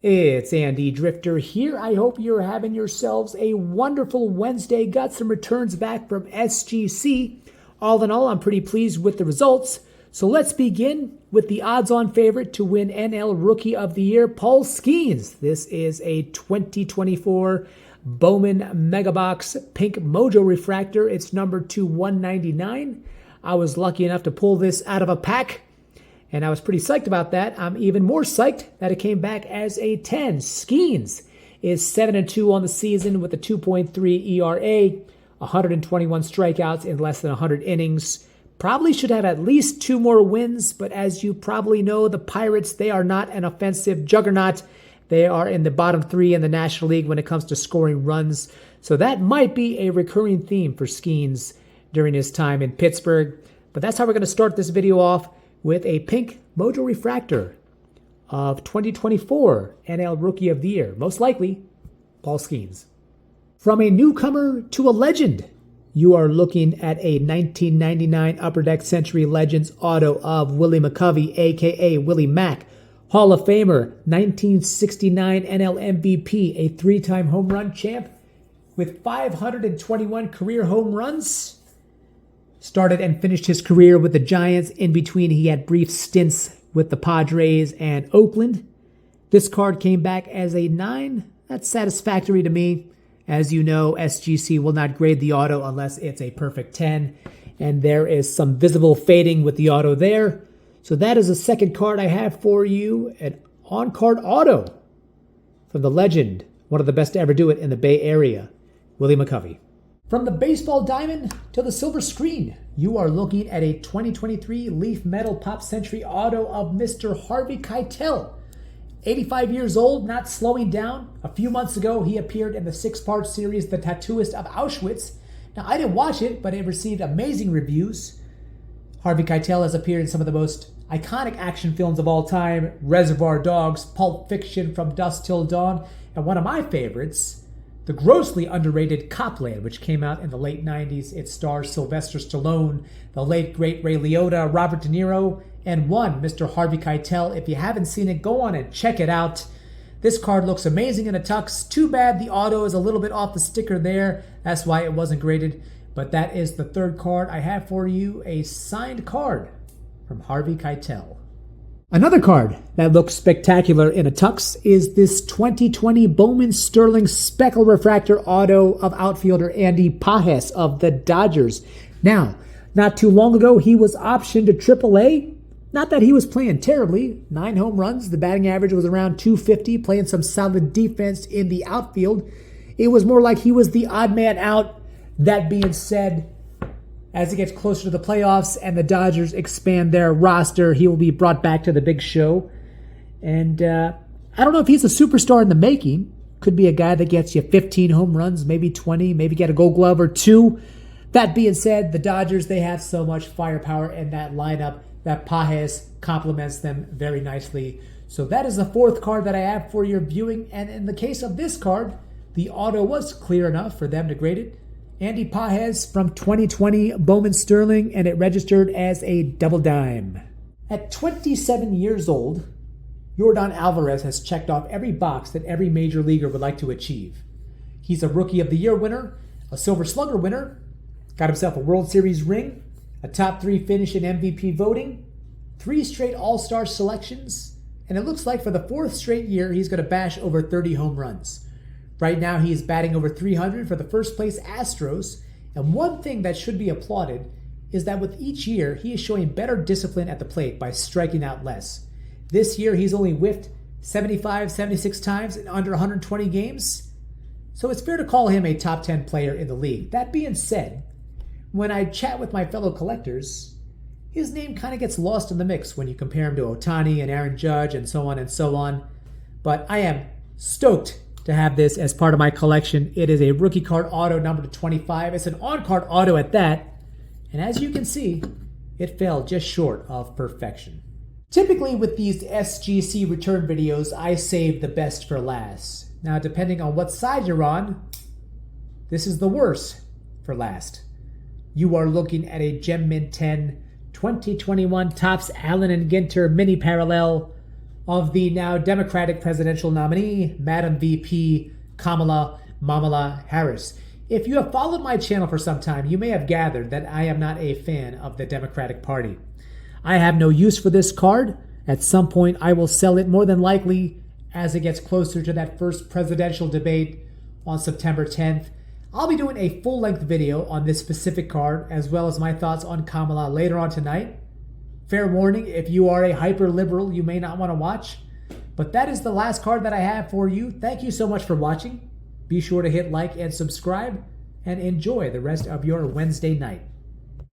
It's Andy Drifter here. I hope you're having yourselves a wonderful Wednesday. Got some returns back from SGC. All in all, I'm pretty pleased with the results. So let's begin with the odds-on favorite to win NL Rookie of the Year, Paul Skeens. This is a 2024 Bowman Megabox Pink Mojo Refractor. It's number 199. I was lucky enough to pull this out of a pack, and I was pretty psyched about that. I'm even more psyched that it came back as a 10. Skeens is 7-2 on the season with a 2.3 ERA, 121 strikeouts in less than 100 innings. Probably should have at least 2 more wins, but as you probably know, the Pirates, they are not an offensive juggernaut. They are in the bottom 3 in the National League when it comes to scoring runs. So that might be a recurring theme for Skeens during his time in Pittsburgh. But that's how we're going to start this video off, with a pink Mojo Refractor of 2024 NL Rookie of the Year. Most likely, Paul Skeens. From a newcomer to a legend, you are looking at a 1999 Upper Deck Century Legends auto of Willie McCovey, a.k.a. Willie Mack, Hall of Famer, 1969 NL MVP, a 3-time home run champ with 521 career home runs. Started and finished his career with the Giants. In between, he had brief stints with the Padres and Oakland. This card came back as a 9. That's satisfactory to me. As you know, SGC will not grade the auto unless it's a perfect 10. And there is some visible fading with the auto there. So that is the second card I have for you. An on-card auto from the legend, one of the best to ever do it in the Bay Area, Willie McCovey. From the baseball diamond to the silver screen, you are looking at a 2023 Leaf Metal Pop Century auto of Mr. Harvey Keitel. 85 years old, not slowing down. A few months ago, he appeared in the 6-part series, The Tattooist of Auschwitz. Now, I didn't watch it, but it received amazing reviews. Harvey Keitel has appeared in some of the most iconic action films of all time, Reservoir Dogs, Pulp Fiction, From Dusk Till Dawn, and one of my favorites, the grossly underrated Copland, which came out in the late 90s. It stars Sylvester Stallone, the late great Ray Liotta, Robert De Niro, and one Mr. Harvey Keitel. If you haven't seen it, go on and check it out. This card looks amazing in a tux. Too bad the auto is a little bit off the sticker there. That's why it wasn't graded. But that is the third card I have for you, a signed card from Harvey Keitel. Another card that looks spectacular in a tux is this 2020 Bowman Sterling Speckle Refractor auto of outfielder Andy Pages of the Dodgers. Now, not too long ago, he was optioned to AAA. Not that he was playing terribly. 9 home runs. The batting average was around 250, playing some solid defense in the outfield. It was more like he was the odd man out. That being said, as it gets closer to the playoffs and the Dodgers expand their roster, he will be brought back to the big show. And I don't know if he's a superstar in the making. Could be a guy that gets you 15 home runs, maybe 20, maybe get a Gold Glove or 2. That being said, the Dodgers, they have so much firepower in that lineup that Pages complements them very nicely. So that is the fourth card that I have for your viewing. And in the case of this card, the auto was clear enough for them to grade it. Andy Pages from 2020 Bowman Sterling, and it registered as a double dime. At 27 years old, Yordan Alvarez has checked off every box that every major leaguer would like to achieve. He's a Rookie of the Year winner, a Silver Slugger winner, got himself a World Series ring, a top 3 finish in MVP voting, 3 straight All-Star selections, and it looks like for the 4th straight year, he's going to bash over 30 home runs. Right now, he is batting over 300 for the first place Astros. And one thing that should be applauded is that with each year, he is showing better discipline at the plate by striking out less. This year, he's only whiffed 75, 76 times in under 120 games. So it's fair to call him a top 10 player in the league. That being said, when I chat with my fellow collectors, his name kind of gets lost in the mix when you compare him to Ohtani and Aaron Judge and so on and so on. But I am stoked to have this as part of my collection. It is a rookie card auto number 25. It's an on-card auto at that. And as you can see, it fell just short of perfection. Typically with these SGC return videos, I save the best for last. Now, depending on what side you're on, this is the worst for last. You are looking at a Gem Mint 10 2021 Topps Allen and Ginter mini parallel of the now Democratic presidential nominee, Madam VP Kamala Mamala Harris. If you have followed my channel for some time, you may have gathered that I am not a fan of the Democratic Party. I have no use for this card. At some point, I will sell it, more than likely as it gets closer to that first presidential debate on September 10th. I'll be doing a full-length video on this specific card, as well as my thoughts on Kamala later on tonight. Fair warning, if you are a hyper-liberal, you may not want to watch. But that is the last card that I have for you. Thank you so much for watching. Be sure to hit like and subscribe, and enjoy the rest of your Wednesday night.